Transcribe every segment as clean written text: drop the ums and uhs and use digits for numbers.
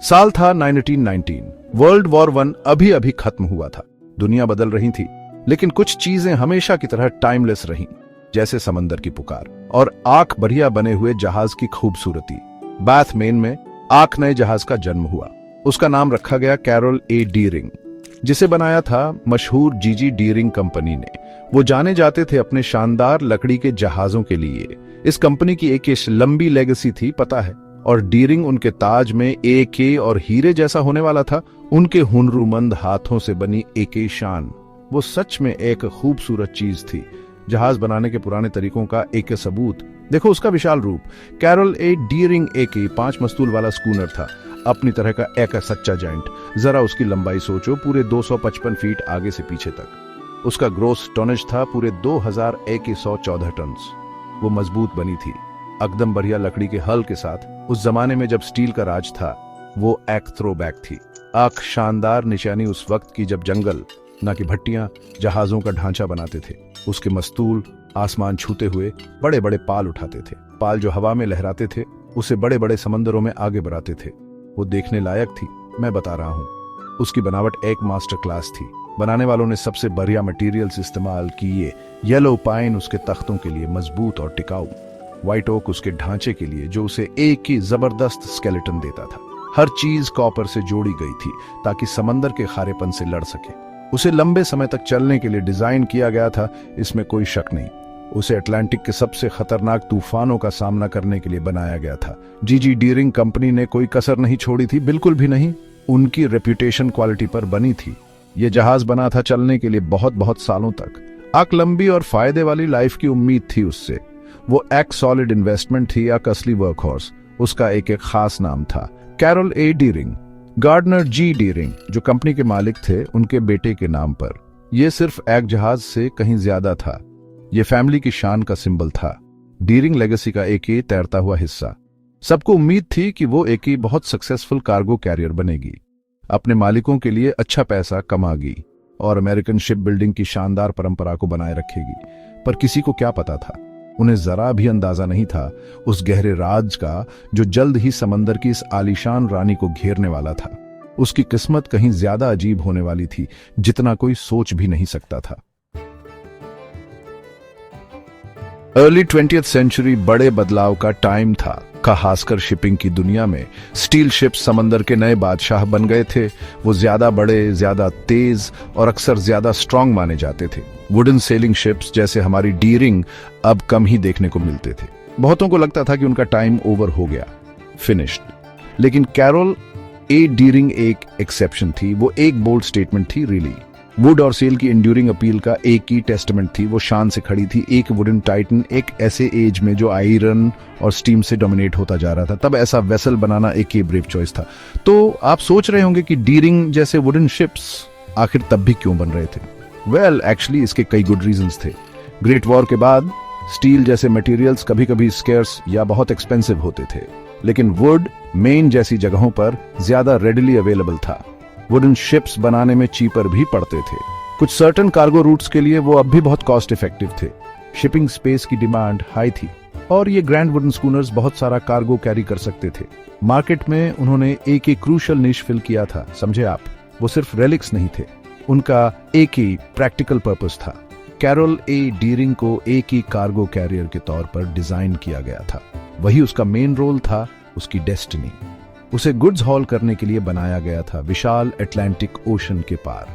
साल था 1919। World war 1 अभी अभी खत्म हुआ था। दुनिया बदल रही थी, लेकिन कुछ चीजें हमेशा की तरह टाइमलेस रहीं, जैसे समंदर की पुकार और आंख बढ़िया बने हुए जहाज की खूबसूरती। बैथ मेन में आंख नए जहाज का जन्म हुआ। उसका नाम रखा गया कैरोल ए डीरिंग, जिसे बनाया था मशहूर जीजी डीरिंग कंपनी ने। वो जाने जाते थे अपने शानदार लकड़ी के जहाजों के लिए। इस कंपनी की एक लंबी लेगेसी थी, पता है, और डीरिंग उनके ताज में एक और हीरे जैसा होने वाला था। उनके हुनरुमंद हाथों से बनी एक शान वो सच में एक खूबसूरत चीज थी। जहाज बनाने के पुराने तरीकों का एक सबूत देखो, उसका विशाल रूप। कैरोल ए डीरिंग एक 5 मस्तूल वाला स्कूनर था, अपनी तरह का एक सच्चा जाइंट। जरा उसकी लंबाई सोचो, पूरे 255 फीट आगे से पीछे तक। उसका ग्रोस टोनेज था पूरे 2114 टन। वो मजबूत बनी थी, एकदम बढ़िया लकड़ी के हल के साथ। उस जमाने में जब स्टील का राज था, वो एक थ्रोबैक थी। एक शानदार निशानी उस वक्त की जब जंगल ना कि भट्टियां जहाजों का ढांचा बनाते थे। उसके मस्तूल आसमान छूते हुए बड़े बड़े पाल उठाते थे। पाल जो हवा में लहराते थे, उसे बड़े बड़े समंदरों में आगे बढ़ाते थे। वो देखने लायक थी, मैं बता रहा हूँ। उसकी बनावट एक मास्टर क्लास थी। बनाने वालों ने सबसे बढ़िया मटेरियल्स इस्तेमाल किए। येलो पाइन उसके तख्तों के लिए मजबूत और टिकाऊ, व्हाइट ओक उसके ढांचे के लिए जो उसे एक ही जबरदस्त स्केलेटन देता था। हर चीज कॉपर से जोड़ी गई थी ताकि समंदर के खारेपन से लड़ सके। उसे लंबे समय तक चलने के लिए डिजाइन किया गया था, इसमें कोई शक नहीं। उसे अटलांटिक के सबसे खतरनाक तूफानों का सामना करने के लिए बनाया गया था। जीजी डीरिंग कंपनी ने कोई कसर नहीं छोड़ी थी, बिल्कुल भी नहीं। उनकी रेप्यूटेशन क्वालिटी पर बनी थी। यह जहाज बना था चलने के लिए बहुत बहुत सालों तक। एक लंबी और फायदे वाली लाइफ की उम्मीद थी उससे। वो एक सॉलिड इन्वेस्टमेंट थी या असली वर्कहॉर्स। उसका एक खास नाम था, कैरोल ए डीरिंग। गार्डनर जी डीरिंग जो कंपनी के मालिक थे, उनके बेटे के नाम पर। यह सिर्फ एक जहाज से कहीं ज्यादा था। यह फैमिली की शान का सिंबल था, डीरिंग लेगेसी का एक तैरता हुआ हिस्सा। सबको उम्मीद थी कि वो एक बहुत सक्सेसफुल कार्गो कैरियर बनेगी, अपने मालिकों के लिए अच्छा पैसा कमागी और अमेरिकन शिप बिल्डिंग की शानदार परंपरा को बनाए रखेगी। पर किसी को क्या पता था, उन्हें जरा भी अंदाजा नहीं था उस गहरे राज का जो जल्द ही समंदर की इस आलीशान रानी को घेरने वाला था। उसकी किस्मत कहीं ज्यादा अजीब होने वाली थी, जितना कोई सोच भी नहीं सकता था। अर्ली 20th सेंचुरी बड़े बदलाव का टाइम था, खासकर शिपिंग की दुनिया में। स्टील शिप्स समंदर के नए बादशाह बन गए थे। वो ज्यादा बड़े, ज्यादा तेज और अक्सर ज्यादा स्ट्रांग माने जाते थे। वुडन सेलिंग शिप्स जैसे हमारी डीरिंग अब कम ही देखने को मिलते थे। बहुतों को लगता था कि उनका टाइम ओवर हो गया, फिनिश्ड। लेकिन कैरोल ए डीरिंग एक एक्सेप्शन थी। वो एक बोल्ड स्टेटमेंट थी, रियली। वुड और सेल की इंड्यूरिंग अपील का एक ही टेस्टमेंट थी। वो शान से खड़ी थी, एक वुडन टाइटन, एक ऐसे एज में जो आयरन और स्टीम से डोमिनेट होता जा रहा था। तब ऐसा वेसल बनाना एक ही ब्रेव चॉइस था। तो आप सोच रहे होंगे कि डीरिंग जैसे वुडन शिप्स आखिर तब भी क्यों बन रहे थे? वेल, एक्चुअली इसके कई गुड रीजंस थे। ग्रेट वॉर के बाद स्टील जैसे मटेरियल्स कभी कभी स्केर्स या बहुत एक्सपेंसिव होते थे, लेकिन वुड मेन जैसी जगहों पर ज्यादा रेडिली अवेलेबल था। वुडन शिप्स बनाने में चीपर भी पड़ते थे। कुछ सर्टन कार्गो रूट्स के लिए वो अब भी बहुत कॉस्ट इफेक्टिव थे। शिपिंग स्पेस की डिमांड हाई थी और ये ग्रैंड वुडन स्कूनर्स बहुत सारा कार्गो कैरी कर सकते थे। मार्केट में उन्होंने एक क्रूशियल निश फिल किया था, समझे आप। वो सिर्फ रेलिक्स नहीं थे, उनका एक ही प्रैक्टिकल पर्पस था। कैरोल ए डीरिंग को एक ही कार्गो कैरियर के तौर पर डिजाइन किया गया था। वही उसका मेन रोल था, उसकी डेस्टिनी। उसे गुड्स हॉल करने के लिए बनाया गया था विशाल अटलांटिक ओशन के पार।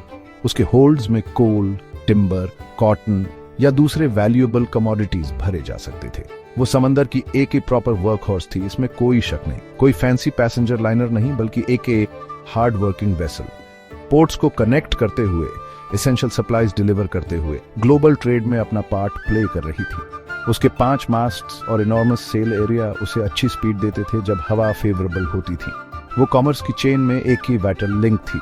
उसके होल्ड्स में कोल, टिम्बर, कॉटन या दूसरे वैल्यूएबल कमोडिटीज भरे जा सकते थे। वो समंदर की एक ही प्रॉपर वर्कहॉर्स थी, इसमें कोई शक नहीं। कोई फैंसी पैसेंजर लाइनर नहीं, बल्कि एक हार्ड वर्किंग वेसल। पोर्ट्स को कनेक्ट करते हुए, एसेंशियल सप्लाईज डिलीवर करते हुए ग्लोबल ट्रेड में अपना पार्ट प्ले कर रही थी। उसके 5 मास्ट्स और इनॉर्मस सेल एरिया उसे अच्छी स्पीड देते थे जब हवा फेवरेबल होती थी। वो कॉमर्स की चेन में एक ही वाइटल लिंक थी।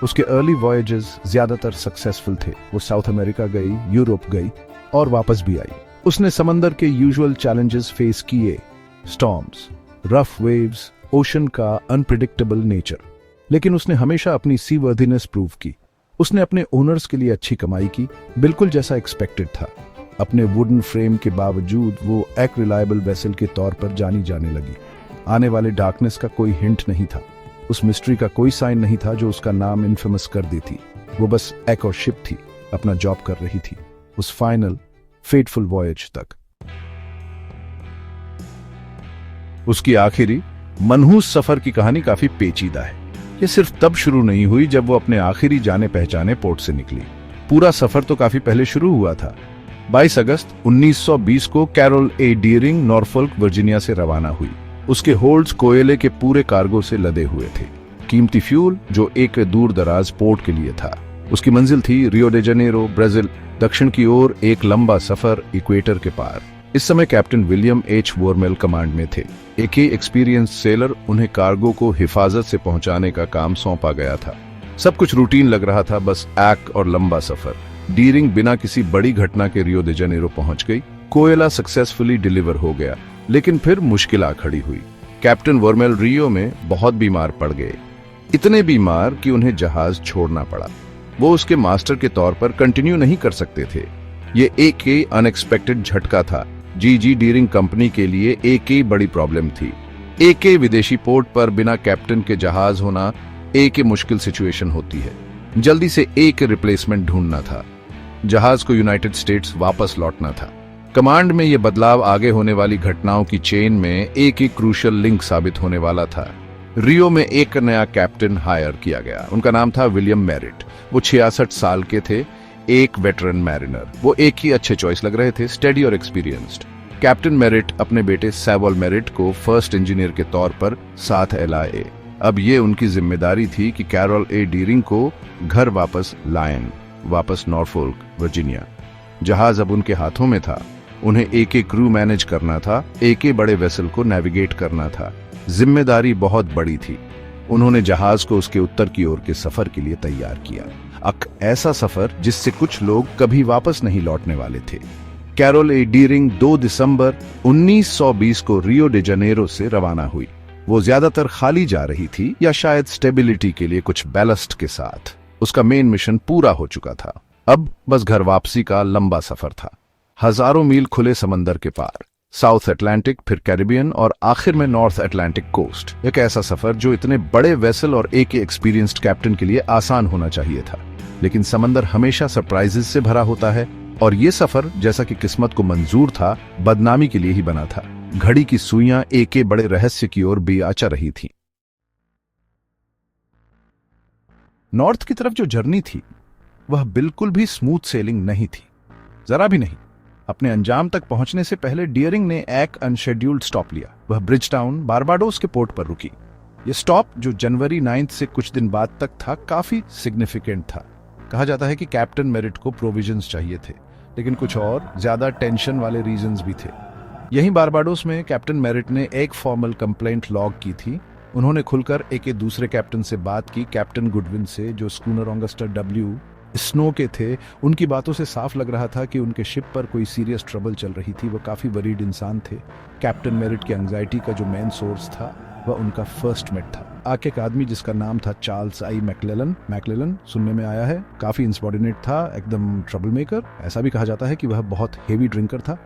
उसके अर्ली वॉयजेस ज्यादातर सक्सेसफुल थे। वो साउथ अमेरिका गई, यूरोप गई और वापस भी आई। उसने समंदर के यूजुअल चैलेंजेस फेस किए, स्टॉर्म्स, रफ वेव्स, ओशन का अनप्रिडिक्टेबल नेचर। लेकिन उसने हमेशा अपनी सीवर्दीनेस प्रूव की। उसने अपने ओनर्स के लिए अच्छी कमाई की, बिल्कुल जैसा एक्सपेक्टेड था। अपने वुडन फ्रेम के बावजूद वो एक रिलायबल वेसल के तौर पर जानी जाने लगी। आने वाले डार्कनेस का कोई हिंट नहीं था। उस मिस्ट्री का कोई साइन नहीं था जो उसका नाम इन्फेमस कर देती। वो बस एक और शिप थी, अपना जॉब कर रही थी उस फाइनल फेटफुल वॉयज तक। उसकी आखिरी मनहूस सफर की कहानी काफी पेचीदा है। ये सिर्फ तब शुरू नहीं हुई जब वो अपने आखिरी जाने पहचाने पोर्ट से निकली। पूरा सफर तो काफी पहले शुरू हुआ था। 22 अगस्त 1920 को कैरोल ए डियरिंग नॉर्फोल्क वर्जीनिया से रवाना हुई। उसके होल्ड्स कोयले के पूरे कार्गो से लदे हुए थे, कीमती फ्यूल जो एक दूर दराज पोर्ट के लिए था। उसकी मंजिल थी रियो डे जनेरो, ब्राजील, दक्षिण की ओर एक लंबा सफर इक्वेटर के पार। इस समय कैप्टन विलियम एच वॉरमेल कमांड में थे। एक ही एक्सपीरियंस सेलर उन्हें कार्गो को हिफाजत से पहुंचाने का काम सौंपा गया था। सब कुछ रूटीन लग रहा था, बस एक और लंबा सफर। डीरिंग बिना किसी बड़ी घटना के रियो दे जनेरो पहुंच गई। कोयला सक्सेसफुली डिलीवर हो गया, लेकिन फिर मुश्किल आ खड़ी हुई। कैप्टन वॉरमेल रियो में बहुत बीमार पड़ गए, इतने बीमार कि उन्हें जहाज छोड़ना पड़ा। वो उसके मास्टर के तौर पर कंटिन्यू नहीं कर सकते थे। ये एक ही अनएक्सपेक्टेड झटका था। जी डीरिंग कंपनी के लिए एक ही बड़ी प्रॉब्लम थी। एक ही विदेशी पोर्ट पर बिना कैप्टन के जहाज होना एक ही मुश्किल सिचुएशन होती है। जल्दी से एक रिप्लेसमेंट ढूंढना था। जहाज को यूनाइटेड स्टेट्स वापस लौटना था। कमांड में यह बदलाव आगे होने वाली घटनाओं की चेन में एक ही क्रूशियल लिंक साबित होने वाला था। रियो में एक नया कैप्टन हायर किया गया। उनका नाम था विलियम मेरिट। वो 66 साल के थे, एक वेटरन मैरिनर। वो एक ही अच्छे चॉइस लग रहे थे, स्टेडी और एक्सपीरियंस्ड। कैप्टन मेरिट अपने बेटे सैवल मेरिट को फर्स्ट इंजीनियर के तौर पर साथ लाए। अब ये उनकी जिम्मेदारी थी कि कैरोल ए डीरिंग को घर वापस लाएं, वापस नॉर्फोल्क वर्जीनिया। जहाज अब उनके हाथों में था। उन्हें एक एक क्रू मैनेज करना था, एक एक बड़े वेसल को नेविगेट करना था। जिम्मेदारी बहुत बड़ी थी। उन्होंने जहाज को उसके उत्तर की ओर के सफर के लिए तैयार किया। ऐसा सफर जिससे कुछ लोग कभी वापस नहीं लौटने वाले थे। कैरोल ए डीरिंग 2 दिसंबर 1920 को रियो डे जनेरो से रवाना हुई। वो ज्यादातर खाली जा रही थी, या शायद स्टेबिलिटी के लिए कुछ बैलस्ट के साथ। उसका मेन मिशन पूरा हो चुका था। अब बस घर वापसी का लंबा सफर था। हजारों मील खुले समंदर के पार, साउथ अटलांटिक, फिर कैरिबियन और आखिर में नॉर्थ अटलांटिक कोस्ट। एक ऐसा सफर जो इतने बड़े वेसल और एक एक्सपीरियंस्ड कैप्टन के लिए आसान होना चाहिए था। लेकिन समंदर हमेशा सरप्राइजेस से भरा होता है, और ये सफर, जैसा कि किस्मत को मंजूर था, बदनामी के लिए ही बना था। घड़ी की सुइयां एक बड़े रहस्य की ओर बेआचा रही थी। नॉर्थ की तरफ जो जर्नी थी वह बिल्कुल भी स्मूथ सेलिंग नहीं थी, जरा भी नहीं। अपने अंजाम तक पहुंचने से पहले डियरिंग ने एक अनशेड्यूल्ड स्टॉप लिया। वह ब्रिज टाउन बारबाडोस के पोर्ट पर रुकी। यह स्टॉप, जो जनवरी 9 से कुछ दिन बाद तक था, काफी सिग्निफिकेंट था। कहा जाता है कि कैप्टन मेरिट को प्रोविजंस चाहिए थे, लेकिन कुछ और ज्यादा टेंशन वाले रीजंस भी थे। यहीं बारबाडोस में कैप्टन मेरिट ने एक फॉर्मल कंप्लेंट लॉग की थी। उन्होंने खुलकर एक दूसरे कैप्टन से बात की, कैप्टन गुडविन से, जो स्कूनर ऑगस्टा डब्ल्यू स्नो के थे। उनकी बातों से साफ लग रहा था कि उनके शिप पर कोई सीरियस ट्रबल चल रही थी। वो काफी वरीड इंसान थे। कैप्टन मेरिट की एंग्जाइटी का जो मेन सोर्स था वह उनका फर्स्ट मेट था, एक आदमी जिसका नाम था चार्ल्स आई मैकलेलन। सुनने में आया है काफी इंसबॉर्डिनेट था, एकदम ट्रबल मेकर। ऐसा भी कहा जाता है कि वह बहुत हेवी ड्रिंकर था।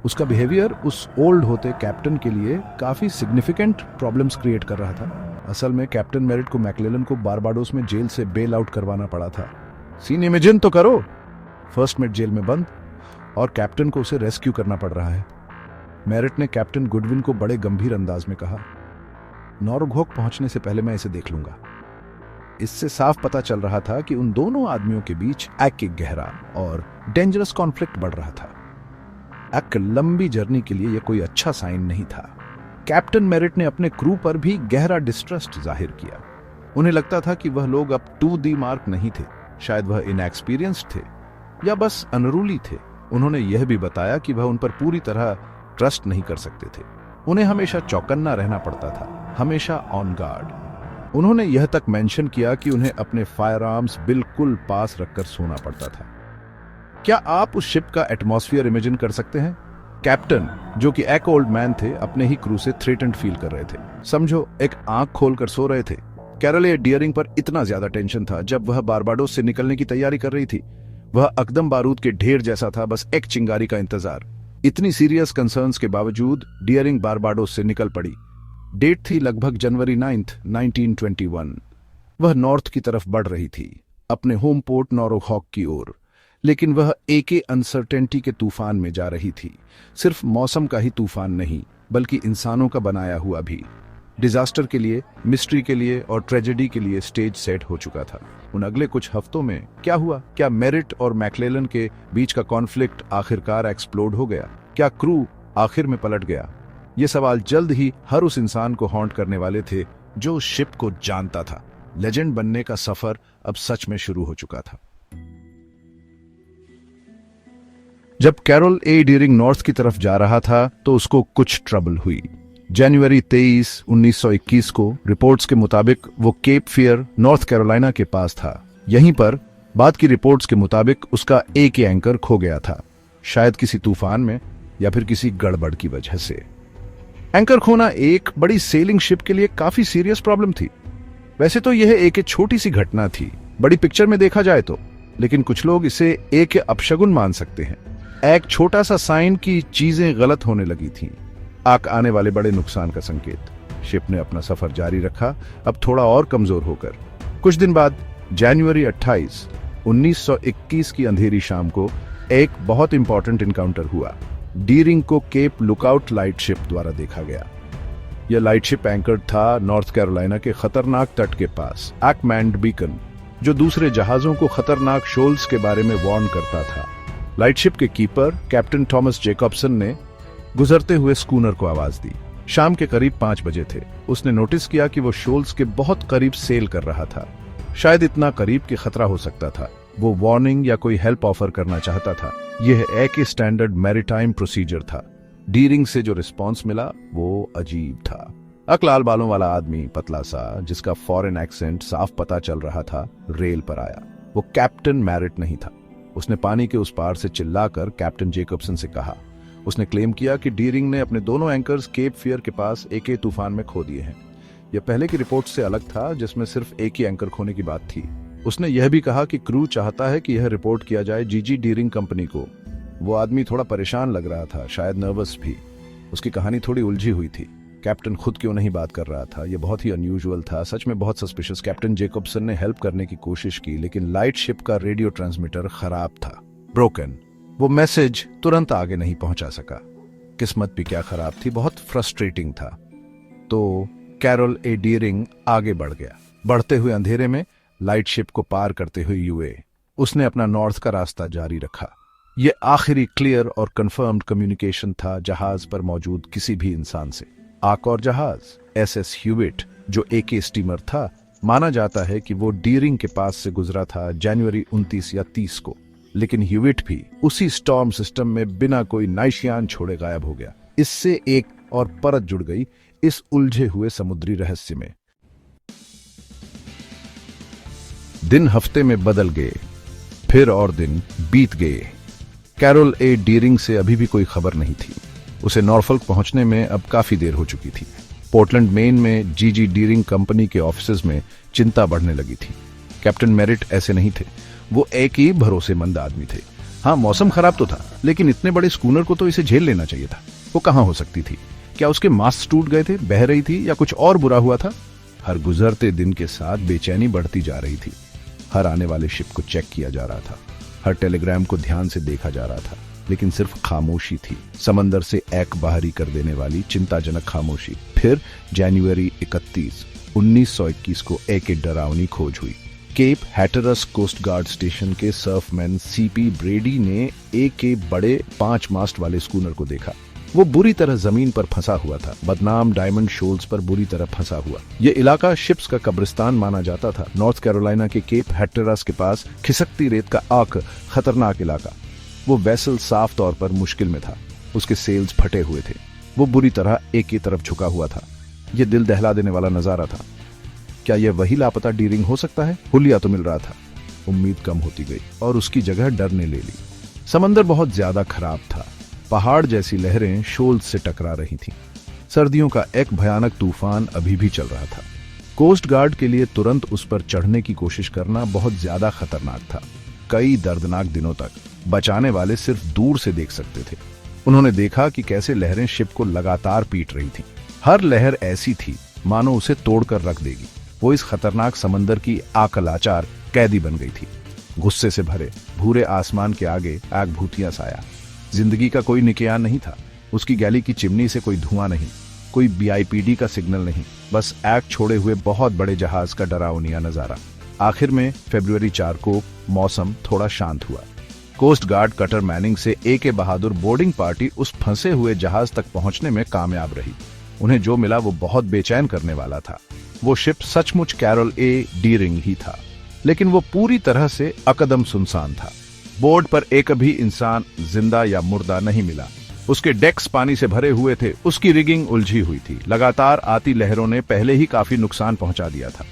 उसका बिहेवियर उस ओल्ड होते कैप्टन के लिए काफी सिग्निफिकेंट प्रॉब्लम्स क्रिएट कर रहा था। असल में कैप्टन मेरिट को मैकलेलन को बारबाडोस में जेल से बेल आउट करवाना पड़ा था। सीन इमेजिन तो करो, फर्स्ट मेट जेल में बंद और कैप्टन को उसे रेस्क्यू करना पड़ रहा है। मेरिट ने कैप्टन गुडविन को बड़े गंभीर अंदाज में कहा, नॉर्घोक पहुंचने से पहले मैं इसे देख लूंगा। इससे साफ पता चल रहा था कि उन दोनों आदमियों के बीच एक गहरा और डेंजरस कॉन्फ्लिक्ट बढ़ रहा था। एक लंबी जर्नी के लिए यह कोई अच्छा साइन नहीं था। कैप्टन मेरिट ने अपने क्रू पर भी गहरा डिस्ट्रस्ट जाहिर किया। उन्हें लगता था कि वह लोग अब टू दी मार्क नहीं थे। शायद वह इनएक्सपीरियंस्ड थे या बस अनरूली थे। उन्होंने यह भी बताया कि वह उन पर पूरी तरह ट्रस्ट नहीं कर सकते थे। उन्हें हमेशा चौकन्ना रहना पड़ता था, हमेशा ऑन गार्ड। उन्होंने यह तक मेंशन किया कि उन्हें अपने फायर आर्म्स बिल्कुल पास रखकर सोना पड़ता था। क्या आप उस शिप का एटमॉस्फेयर इमेजिन कर सकते हैं? कैप्टन, जो कि एक ओल्ड मैन थे, अपने ही क्रू से थ्रेटेंड फील कर रहे थे। समझो एक आंख खोलकर सो रहे थे। कैरोल ए डियरिंग पर इतना ज्यादा टेंशन था जब वह बारबाडोस से निकलने की तैयारी कर रही थी। वह अकदम बारूद के ढेर जैसा था, बस एक चिंगारी का इंतजार। इतनी सीरियस कंसर्न्स के बावजूद डियरिंग बारबाडोस से निकल पड़ी। डेट थी लगभग जनवरी 9, 1921। वह नॉर्थ की तरफ बढ़ रही थी, अपने होम पोर्ट नॉरहॉक की ओर। लेकिन वह एक अनसर्टेनिटी के तूफान में जा रही थी। सिर्फ मौसम का ही तूफान नहीं, बल्कि इंसानों का बनाया हुआ भी। डिजास्टर के लिए, मिस्ट्री के लिए और ट्रेजेडी के लिए स्टेज सेट हो चुका था। उन अगले कुछ हफ्तों में क्या हुआ? क्या मेरिट और मैक्लेलन के बीच का कॉन्फ्लिक्ट आखिरकार एक्सप्लोड हो गया? क्या क्रू आखिर में पलट गया? ये सवाल जल्द ही हर उस इंसान को हॉन्ट करने वाले थे जो शिप को जानता था। लेजेंड बनने का सफर अब सच में शुरू हो चुका था। जब कैरोल ए डीरिंग नॉर्थ की तरफ जा रहा था तो उसको कुछ ट्रबल हुई। जनवरी 23, 1921 को रिपोर्ट्स के मुताबिक वो केप फियर, नॉर्थ कैरोलिना के पास था। यहीं पर बाद की रिपोर्ट्स के मुताबिक उसका एक एंकर खो गया था, शायद किसी तूफान में या फिर किसी गड़बड़ की वजह से। एंकर खोना एक बड़ी सेलिंग शिप के लिए काफी सीरियस प्रॉब्लम थी। वैसे तो यह एक छोटी सी घटना थी बड़ी पिक्चर में देखा जाए तो, लेकिन कुछ लोग इसे एक अपशगुन मान सकते हैं, एक छोटा सा साइन की चीजें गलत होने लगी थीं, आने वाले बड़े नुकसान का संकेत। शिप ने अपना सफर जारी रखा, अब थोड़ा और कमजोर होकर। कुछ दिन बाद जनवरी 28, 1921 की अंधेरी शाम को एक बहुत इंपॉर्टेंट इनकाउंटर हुआ। डीरिंग को केप लुकआउट लाइट शिप द्वारा देखा गया। यह लाइट शिप एंकर्ड था नॉर्थ कैरोलिना के खतरनाक तट के पास, एक्मैंड बीकन, जो दूसरे जहाजों को खतरनाक शोल्स के बारे में वार्न करता था। लाइट शिप के कीपर कैप्टन थॉमस जैकबसन ने गुजरते हुए स्कूनर को आवाज दी। शाम के करीब 5 बजे थे। उसने नोटिस किया कि वो शोल्स के बहुत करीब सेल कर रहा था, शायद इतना करीब कि खतरा हो सकता था। वो वार्निंग या कोई हेल्प ऑफर करना चाहता था। यह एक स्टैंडर्ड मैरीटाइम प्रोसीजर था। डीरिंग से जो रिस्पॉन्स मिला वो अजीब था। लाल बालों वाला आदमी, पतला सा, जिसका फॉरेन एक्सेंट साफ पता चल रहा था, रेल पर आया। वो कैप्टन मैरिट नहीं था। उसने पानी के उस पार से चिल्लाकर कैप्टन जैकबसन से कहा। उसने क्लेम किया कि डीरिंग ने अपने दोनों एंकर्स केप फियर के पास एक तूफान में खो दिए हैं। यह पहले की रिपोर्ट से अलग था, जिसमें सिर्फ एक ही एंकर खोने की बात थी। उसने यह भी कहा कि क्रू चाहता है कि यह रिपोर्ट किया जाए जीजी डीरिंग कंपनी को। वो आदमी थोड़ा परेशान लग रहा था, शायद नर्वस भी। उसकी कहानी थोड़ी उलझी हुई थी। कैप्टन खुद क्यों नहीं बात कर रहा था, यह बहुत ही अनयूजुअल था, सच में बहुत सस्पिशियस। कैप्टन जैकबसन ने हेल्प करने की कोशिश की, लेकिन लाइट शिप का रेडियो ट्रांसमीटर खराब था, ब्रोकन। वो मैसेज तुरंत आगे नहीं पहुंचा सका। किस्मत भी क्या खराब थी, बहुत फ्रस्ट्रेटिंग था। तो कैरोल ए डीरिंग आगे बढ़ गया। बढ़ते हुए अंधेरे में लाइट शिप को पार करते हुए यूए उसने अपना नॉर्थ का रास्ता जारी रखा। यह आखिरी क्लियर और कंफर्म्ड कम्युनिकेशन था जहाज पर मौजूद किसी भी इंसान से। आकौर जहाज SS ह्यूविट, जो एक स्टीमर था, माना जाता है कि वो डीरिंग के पास से गुजरा था जनवरी 29 या 30 को। लेकिन ह्यूविट भी उसी स्टॉर्म सिस्टम में बिना कोई नाइशियान छोड़े गायब हो गया। इससे एक और परत जुड़ गई इस उलझे हुए समुद्री रहस्य में। दिन हफ्ते में बदल गए, फिर और दिन बीत गए। कैरोल ए डीरिंग से अभी भी कोई खबर नहीं थी। उसे नॉर्फोल्क पहुंचने में अब काफी देर हो चुकी थी। पोर्टलैंड मेन में जीजी डीरिंग कंपनी के ऑफिसेज में चिंता बढ़ने लगी थी। कैप्टन मेरिट ऐसे नहीं थे। वो एक ही भरोसेमंद आदमी थे। हाँ, मौसम खराब तो था, लेकिन इतने बड़े स्कूनर को तो इसे झेल लेना चाहिए था। वो कहां हो सकती थी? क्या उसके मास्ट टूट गए थे, बह रही थी, या कुछ और बुरा हुआ था? हर गुजरते दिन के साथ बेचैनी बढ़ती जा रही थी। हर आने वाले शिप को चेक किया जा रहा था, हर टेलीग्राम को ध्यान से देखा जा रहा था, लेकिन सिर्फ खामोशी थी, समंदर से एक बाहरी कर देने वाली चिंताजनक खामोशी। फिर जनवरी 31, 1921 को एक डरावनी खोज हुई। केप हैटरस कोस्ट गार्ड स्टेशन के सर्फमैन CP ब्रेडी ने एक बड़े 5 मास्ट वाले स्कूनर को देखा। वो बुरी तरह जमीन पर फंसा हुआ था, बदनाम डायमंड शोल्स पर बुरी तरह फंसा हुआ। यह इलाका शिप्स का कब्रिस्तान माना जाता था। नॉर्थ कैरोलिना के केप हैटरस के पास खिसकती रेत का आंख, खतरनाक इलाका। वो वेसल साफ तौर पर मुश्किल में था। उसके सेल्स फटे हुए थे। वो बुरी तरह एक की तरफ झुका हुआ था। यह दिल दहला देने वाला नजारा था। क्या यह वही लापता डीरिंग हो सकता है? हुलिया तो मिल रहा था। उम्मीद कम होती गई और उसकी जगह डर ने ले ली। समंदर बहुत ज्यादा खराब था। पहाड़ जैसी लहरें शोल्स से टकरा रही थीं। सर्दियों का एक भयानक तूफान अभी भी चल रहा था। कोस्ट गार्ड के लिए तुरंत उस पर चढ़ने की कोशिश करना बहुत ज्यादा खतरनाक था। कई दर्दनाक दिनों तक बचाने वाले सिर्फ दूर से देख सकते थे। उन्होंने देखा कि कैसे लहरें शिप को लगातार पीट रही थीं। हर लहर ऐसी थी मानो उसे तोड़कर रख देगी। वो इस खतरनाक समंदर की आकलाचार कैदी बन गई थी। गुस्से से भरे भूरे आसमान के आगे आग भूतिया साया। जिंदगी का कोई निकयान नहीं था। उसकी गैली की चिमनी से कोई धुआं नहीं, कोई BIPD का सिग्नल नहीं, बस आग छोड़े हुए बहुत बड़े जहाज का डरावनिया नजारा। आखिर में फरवरी 4 को मौसम थोड़ा शांत हुआ। कोस्ट गार्ड कटर मैनिंग से AK बहादुर बोर्डिंग पार्टी उस फंसे हुए जहाज तक पहुंचने में कामयाब रही। उन्हें जो मिला वो बहुत बेचैन करने वाला था। वो शिप सचमुच कैरल A डीरिंग ही था, लेकिन वो पूरी तरह से अकदम सुनसान था। बोर्ड पर एक भी इंसान जिंदा या मुर्दा नहीं मिला। उसके डेक्स पानी से भरे हुए थे, उसकी रिगिंग उलझी हुई थी। लगातार आती लहरों ने पहले ही काफी नुकसान पहुंचा दिया था।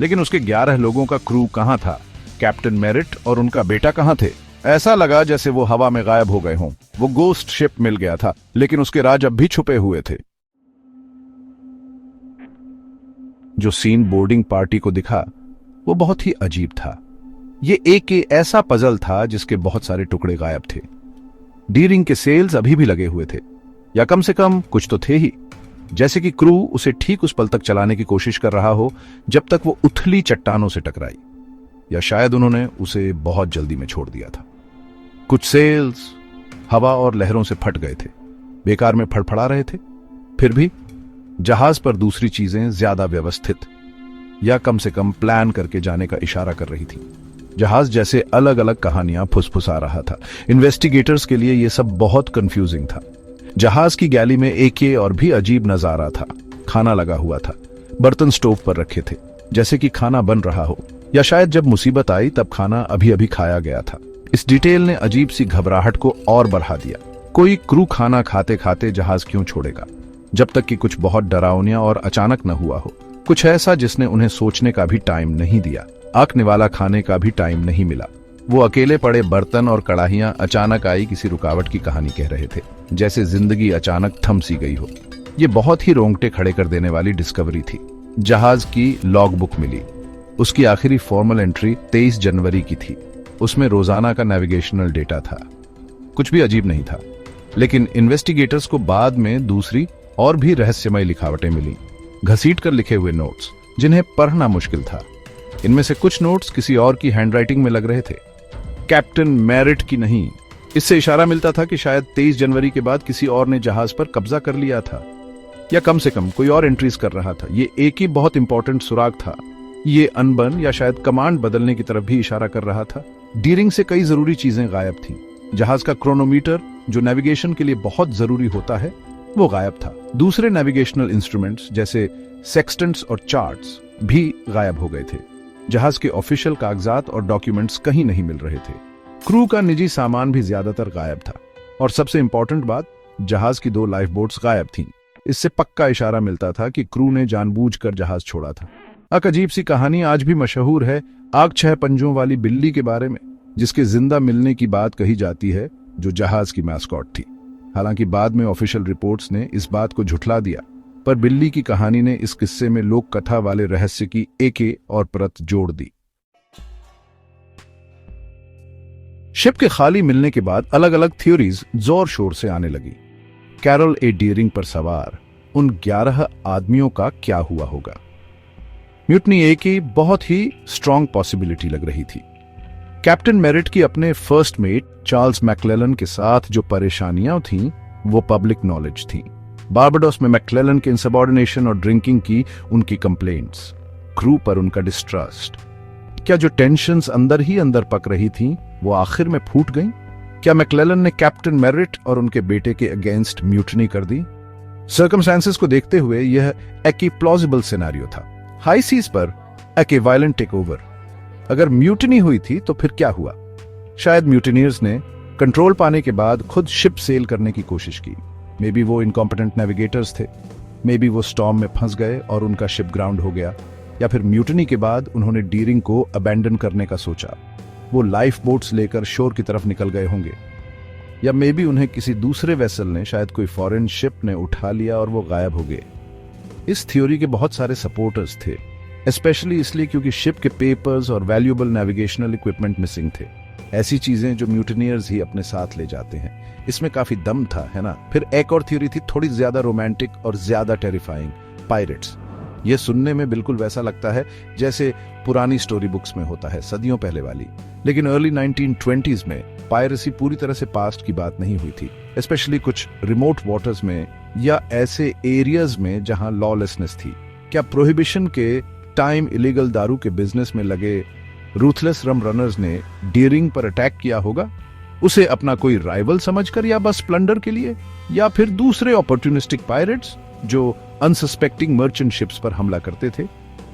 लेकिन उसके 11 लोगों का क्रू कहां था? कैप्टन मेरिट और उनका बेटा कहां थे? ऐसा लगा जैसे वो हवा में गायब हो गए हों। वो गोस्ट शिप मिल गया था, लेकिन उसके राज अब भी छुपे हुए थे। जो सीन बोर्डिंग पार्टी को दिखा वो बहुत ही अजीब था। ये एक ऐसा पजल था जिसके बहुत सारे टुकड़े गायब थे। डीरिंग के सेल्स अभी भी लगे हुए थे, या कम से कम कुछ तो थे ही। जैसे कि क्रू उसे ठीक उस पल तक चलाने की कोशिश कर रहा हो जब तक वो उथली चट्टानों से टकराई, या शायद उन्होंने उसे बहुत जल्दी में छोड़ दिया था। कुछ सेल्स हवा और लहरों से फट गए थे, बेकार में फड़फड़ा रहे थे। फिर भी जहाज पर दूसरी चीजें ज्यादा व्यवस्थित या कम से कम प्लान करके जाने का इशारा कर रही थी। जहाज जैसे अलग अलग कहानियां फुसफुसा रहा था। इन्वेस्टिगेटर्स के लिए यह सब बहुत कंफ्यूजिंग था। जहाज की गैली में एक और भी अजीब नजारा था। खाना लगा हुआ था, बर्तन स्टोव पर रखे थे, जैसे कि खाना बन रहा हो, या शायद जब मुसीबत आई तब खाना अभी अभी खाया गया था। इस डिटेल ने अजीब सी घबराहट को और बढ़ा दिया। कोई क्रू खाना खाते खाते जहाज क्यों छोड़ेगा, जब तक कि कुछ बहुत डरावना और अचानक न हुआ हो। कुछ ऐसा जिसने उन्हें सोचने का भी टाइम नहीं दिया, आंकने वाला खाने का भी टाइम नहीं मिला। वो अकेले पड़े बर्तन और कड़ाहियां अचानक आई किसी रुकावट की कहानी कह रहे थे, जैसे जिंदगी अचानक थम सी गई हो। ये बहुत ही रोंगटे खड़े कर देने वाली डिस्कवरी थी। जहाज की लॉग बुक मिली। उसकी आखिरी फॉर्मल एंट्री 23 जनवरी की थी। उसमें रोजाना का नेविगेशनल डेटा था। कुछ भी अजीब नहीं था, लेकिन इन्वेस्टिगेटर्स को बाद में दूसरी और भी रहस्यमय लिखावटें मिली, घसीट कर लिखे हुए नोट्स जिन्हें पढ़ना मुश्किल था। इनमें से कुछ नोट्स किसी और की हैंडराइटिंग में लग रहे थे, कैप्टन मेरिट की नहीं। इससे इशारा मिलता था कि शायद 23 जनवरी के बाद किसी और ने जहाज पर कब्जा कर लिया था, या कम से कम कोई और एंट्रीज कर रहा था। ये एक ही बहुत इंपॉर्टेंट सुराग था। ये अनबन या शायद कमांड बदलने की तरफ भी इशारा कर रहा था। डीरिंग से कई जरूरी चीजें गायब थीं। जहाज का क्रोनोमीटर, जो नेविगेशन के लिए बहुत जरूरी होता है, वो गायब था। दूसरे नेविगेशनल इंस्ट्रूमेंट्स जैसे सेक्सटेंट्स और चार्ट्स भी गायब हो गए थे। जहाज के ऑफिशियल कागजात और डॉक्यूमेंट्स कहीं नहीं मिल रहे थे। क्रू का निजी सामान भी ज्यादातर गायब था। और सबसे इंपॉर्टेंट बात, जहाज की 2 लाइफ बोट्स गायब थीं। इससे पक्का इशारा मिलता था कि क्रू ने जानबूझकर जहाज छोड़ा था। एक अजीब सी कहानी आज भी मशहूर है आग 6 पंजों वाली बिल्ली के बारे में, जिसके जिंदा मिलने की बात कही जाती है, जो जहाज की मैस्कॉट थी। हालांकि बाद में ऑफिशियल रिपोर्ट्स ने इस बात को झुठला दिया, पर बिल्ली की कहानी ने इस किस्से में लोक कथा वाले रहस्य की एक और परत जोड़ दी। शिप के खाली मिलने के बाद अलग अलग थ्योरीज जोर शोर से आने लगी। कैरल ए डीरिंग पर सवार उन 11 आदमियों का क्या हुआ होगा? म्यूटनी एक ही बहुत ही स्ट्रॉन्ग पॉसिबिलिटी लग रही थी। कैप्टन मेरिट की अपने फर्स्ट मेट चार्ल्स मैक्लेलन के साथ जो परेशानियां थीं, वो पब्लिक नॉलेज थीं। बारबाडोस में मैक्लेलन के इनसबॉर्डिनेशन और ड्रिंकिंग की उनकी कंप्लेंट्स, क्रू पर उनका डिस्ट्रस्ट। क्या जो टेंशन्स अंदर ही अंदर पक रही थीं, वो आखिर में फूट गईं? क्या मैक्लेलन ने कैप्टन मेरिट और उनके बेटे के अगेंस्ट म्यूटनी कर दी? सर्कमस्टेंसेस को देखते हुए यह एक प्लॉजिबल सिनेरियो था। हाई सीज पर एक वायलेंट टेक ओवर। अगर म्यूटनी हुई थी तो फिर क्या हुआ? शायद म्यूटिनियर्स ने कंट्रोल पाने के बाद खुद शिप सेल करने की कोशिश की। मे बी वो इनकॉम्पिटेंट नेविगेटर्स थे, मे बी वो स्टॉर्म में फंस गए और उनका शिप ग्राउंड हो गया, या फिर म्यूटनी के बाद उन्होंने डीरिंग को अबैंडन करने का सोचा। वो लाइफ बोट्स लेकर शोर की तरफ निकल गए होंगे, या मे बी उन्हें किसी दूसरे वेसल ने, शायद कोई फॉरेन शिप ने उठा लिया और वो गायब हो गए। इस थ्योरी के बहुत सारे सपोर्टर्स थे, स्पेशली इसलिए क्योंकि शिप के पेपर्स और वैल्यूएबल नेविगेशनल इक्विपमेंट मिसिंग थे। ऐसी चीजें जो म्यूटिनियर्स ही अपने साथ ले जाते हैं। इसमें काफी दम था, है ना। फिर एक और थ्योरी थी, थोड़ी ज्यादा रोमांटिक और ज्यादा टेरिफाइंग, पायरेट्स। ये सुनने में बिल्कुल वैसा लगता है जैसे पुरानी स्टोरी बुक्स में होता है, सदियों पहले वाली। लेकिन अर्ली 1920s में पायरेसी पूरी तरह से पास्ट की बात नहीं हुई थी, स्पेशली कुछ रिमोट वाटर्स में या ऐसे एरियाज में जहां लॉलेसनेस थी। क्या प्रोहिबिशन के टाइम इलीगल दारू के बिजनेस में लगे रूथलेस रम रनर्स ने डियरिंग पर अटैक किया होगा? उसे अपना कोई राइवल समझकर, या बस प्लंडर के लिए? या फिर दूसरे अपॉर्चुनिस्टिक पायरेट्स जो अनसस्पेक्टिंग मर्चेंट शिप्स पर हमला करते थे,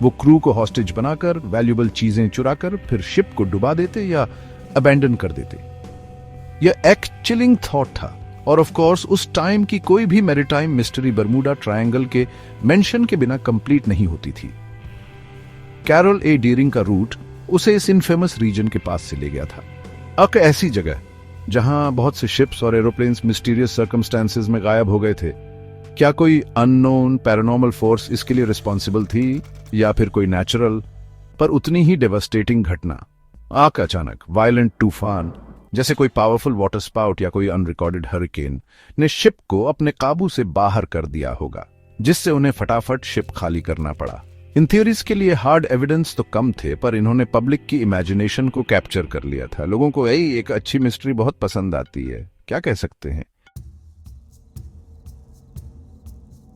वो क्रू को हॉस्टेज बनाकर वैल्यूएबल चीजें चुराकर फिर शिप को डुबा देते या अबैंडन कर देते? यह एक चिलिंग थॉट था। और ऑफ कोर्स उस टाइम की कोई भी मैरीटाइम मिस्ट्री बर्मुडा ट्रायंगल के मेंशन के बिना कंप्लीट नहीं होती थी। कैरोल ए डियरिंग का रूट उसे इस इनफेमस रीजन के पास से ले गया था। एक ऐसी जगह जहां बहुत से शिप्स और एरोप्लेन्स मिस्टीरियस सर्कमस्टेंसेस में गायब हो गए थे। क्या कोई अननोन पैरानॉर्मल फोर्स इसके लिए रिस्पॉन्सिबल थी, या फिर कोई नेचुरल पर उतनी ही डेवास्टेटिंग घटना, आग अचानक वायलेंट तूफान, जैसे कोई पावरफुल वाटर स्पाउट या कोई अनरिकॉर्डेड हरिकेन ने शिप को अपने काबू से बाहर कर दिया होगा, जिससे उन्हें फटाफट शिप खाली करना पड़ा। इन थ्योरीज के लिए हार्ड एविडेंस तो कम थे, पर इन्होंने पब्लिक की इमेजिनेशन को कैप्चर कर लिया था। लोगों को यही एक अच्छी मिस्ट्री बहुत पसंद आती है, क्या कह सकते हैं।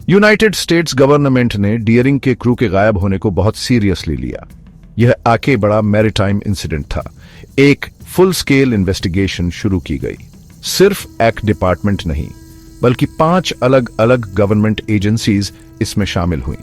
यूनाइटेड स्टेट्स गवर्नमेंट ने डियरिंग के क्रू के गायब होने को बहुत सीरियसली लिया। यह आके बड़ा मैरीटाइम इंसिडेंट था। एक फुल स्केल इन्वेस्टिगेशन शुरू की गई। सिर्फ एक डिपार्टमेंट नहीं, बल्कि 5 अलग अलग गवर्नमेंट एजेंसीज इसमें शामिल हुई।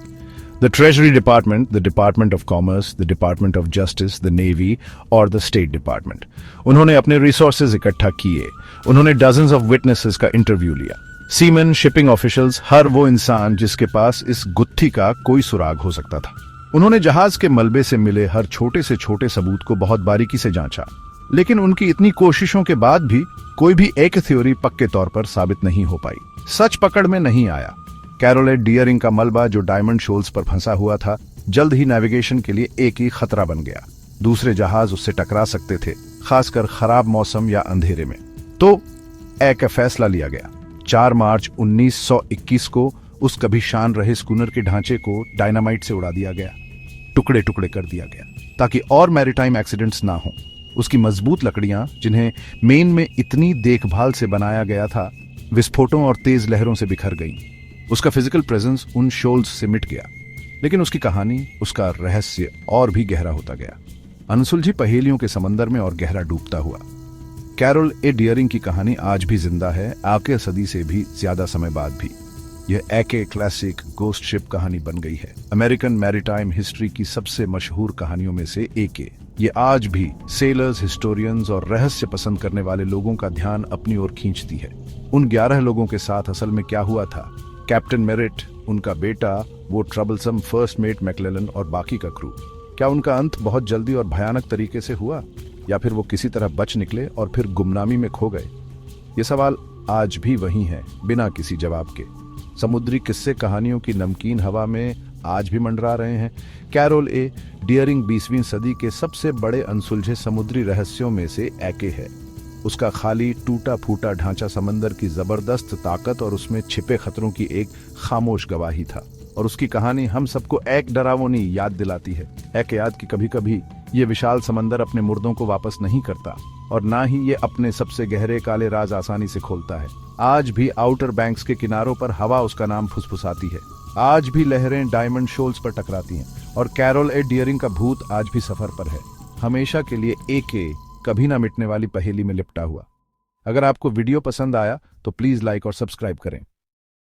The treasury department, the department of commerce, the department of justice, the navy और द स्टेट डिपार्टमेंट। उन्होंने अपने रिसोर्सेज इकट्ठा किए। उन्होंने डजन्स ऑफ विटनेसेस का इंटरव्यू लिया। सीमैन, शिपिंग ऑफिशियल्स, हर वो इंसान जिसके पास इस गुत्थी का कोई सुराग हो सकता था। उन्होंने जहाज के मलबे से मिले हर छोटे से छोटे सबूत को बहुत बारीकी से जांचा। लेकिन उनकी इतनी कोशिशों के बाद भी कोई भी एक थ्योरी पक्के तौर पर साबित नहीं हो पाई। सच पकड़ में नहीं आया। कैरोल ए डियरिंग का मलबा जो डायमंड शोल्स पर फंसा हुआ था, जल्द ही नेविगेशन के लिए एक ही खतरा बन गया। दूसरे जहाज उससे टकरा सकते थे, खासकर खराब मौसम या अंधेरे में। तो एक फैसला लिया गया। 4 मार्च 1921 को उस कभी शान रहे स्कूनर के ढांचे को डायनामाइट से उड़ा दिया गया, टुकड़े टुकड़े कर दिया गया, ताकि और मैरीटाइम एक्सीडेंट्स ना हो। उसकी मजबूत लकड़ियां, जिन्हें मेन में इतनी देखभाल से बनाया गया था, विस्फोटों और तेज लहरों से बिखर गईं। उसका फिजिकल प्रेजेंस उन शोल्स से मिट गया, लेकिन उसकी कहानी, उसका रहस्य और भी गहरा होता गया, अनसुलझी पहेलियों के समंदर में और गहरा डूबता हुआ। कैरोल ए डियरिंग की कहानी आज भी जिंदा है, आके सदी से भी ज्यादा समय बाद भी। यह एक क्लासिक गोस्ट शिप कहानी बन गई है। अमेरिकन मैरीटाइम हिस्ट्री की सबसे मशहूर कहानियों में से एक है। ये आज भी सेलर्स, हिस्टोरियंस और रहस्य पसंद करने वाले लोगों का ध्यान अपनी ओर खींचती है। उन 11 लोगों के साथ असल में क्या हुआ था? कैप्टन मेरिट, उनका बेटा, वो ट्रबलसम फर्स्ट मेट मैक्लेलन और बाकी का क्रू, क्या उनका अंत बहुत जल्दी और भयानक तरीके से हुआ, या फिर वो किसी तरह बच निकले और फिर गुमनामी में खो गए? ये सवाल आज भी वही हैं, बिना किसी जवाब के। समुद्री किस्से कहानियों की नमकीन हवा में आज भी मंडरा रहे हैं। कैरोल ए डियरिंग 20वीं सदी के सबसे बड़े अनसुलझे समुद्री रहस्यों में से एक है। उसका खाली टूटा फूटा ढांचा समंदर की जबरदस्त ताकत और उसमें छिपे खतरों की एक खामोश गवाही था। और उसकी कहानी हम सबको एक डरावनी याद दिलाती है, एक याद कि कभी कभी ये विशाल समंदर अपने मुर्दों को वापस नहीं करता, और ना ही ये अपने सबसे गहरे काले राज आसानी से खोलता है। आज भी आउटर बैंक्स के किनारों पर हवा उसका नाम फुसफुसाती है। आज भी लहरें डायमंड शोल्स पर टकराती हैं, और कैरोल ए डियरिंग का भूत आज भी सफर पर है, हमेशा के लिए एक कभी ना मिटने वाली पहेली में लिपटा हुआ। अगर आपको वीडियो पसंद आया तो प्लीज लाइक और सब्सक्राइब करें।